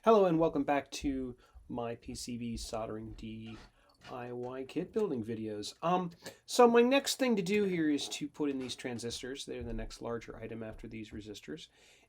Hello and welcome back to my PCB soldering DIY kit building videos. So my next thing to do here is to put in these transistors. They're the next larger item after these resistors.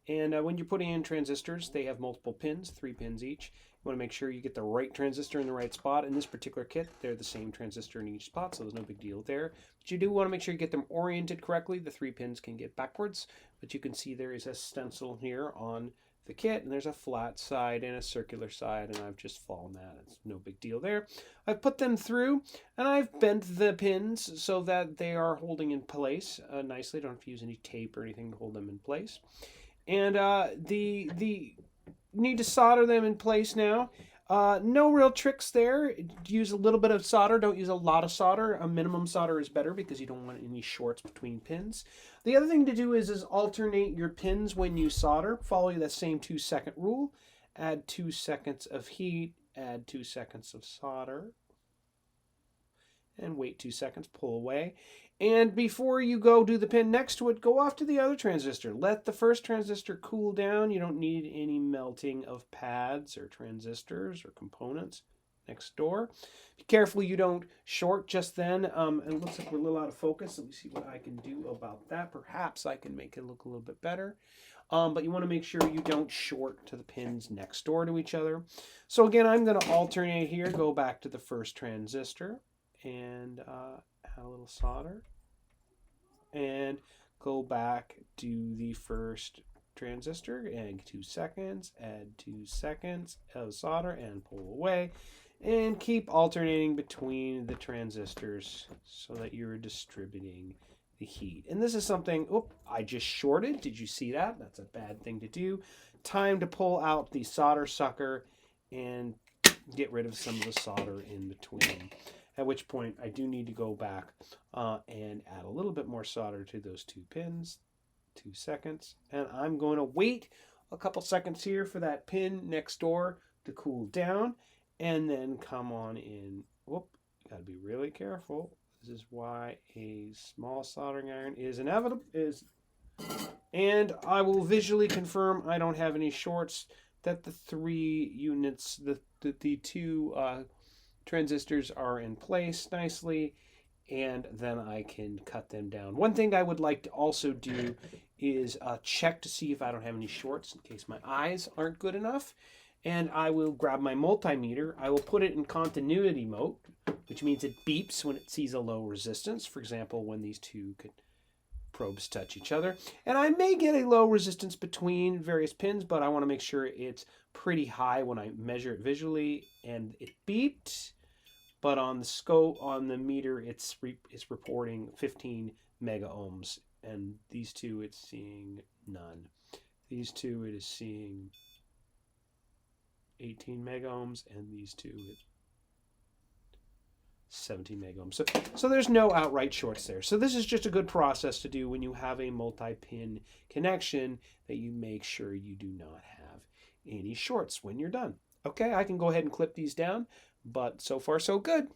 And when you're putting in transistors, they have multiple pins, 3 pins each. You want to make sure you get the right transistor in the right spot. In this particular kit, they're the same transistor in each spot, so there's no big deal there. But you do want to make sure you get them oriented correctly. The 3 pins can get backwards, but you can see there is a stencil here on the kit, and there's a flat side and a circular side, and I've just fallen that. It's no big deal there. I've put them through, and I've bent the pins so that they are holding in place nicely. Don't have to use any tape or anything to hold them in place. And the need to solder them in place now. No real tricks there. Use a little bit of solder. Don't use a lot of solder. A minimum solder is better because you don't want any shorts between pins. The other thing to do is alternate your pins when you solder. Follow that same 2-second rule. Add 2 seconds of heat. Add 2 seconds of solder. And wait 2 seconds. Pull away. And before you go do the pin next to it, go off to the other transistor. Let the first transistor cool down. You don't need any melting of pads or transistors or components next door. Be careful you don't short just then. It looks like we're a little out of focus. Let me see what I can do about that. Perhaps I can make it look a little bit better. But you want to make sure you don't short to the pins next door to each other. So again, I'm going to alternate here. Go back to the first transistor and add a little solder, and go back to the first transistor, add 2 seconds, add 2 seconds of solder, and pull away, and keep alternating between the transistors so that you're distributing the heat. And this is something, I just shorted. Did you see that? That's a bad thing to do. Time to pull out the solder sucker and get rid of some of the solder in between. At which point I do need to go back and add a little bit more solder to those 2 pins. 2 seconds. And I'm going to wait a couple seconds here for that pin next door to cool down. And then come on in. Whoop, got to be really careful. This is why a small soldering iron is inevitable. And I will visually confirm I don't have any shorts, that the 3 units, the 2 transistors are in place nicely, and then I can cut them down. One thing I would like to also do is check to see if I don't have any shorts in case my eyes aren't good enough. And I will grab my multimeter. I will put it in continuity mode, which means it beeps when it sees a low resistance. For example, when these 2 probes touch each other. And I may get a low resistance between various pins, but I want to make sure it's pretty high when I measure it visually. And it beeped. But on the scope, on the meter, it's reporting 15 mega ohms. And these 2, it's seeing none. These 2, it is seeing 18 mega ohms. And these 2, 17 mega ohms. So there's no outright shorts there. So this is just a good process to do when you have a multi-pin connection, that you make sure you do not have any shorts when you're done. Okay, I can go ahead and clip these down. But so far, so good.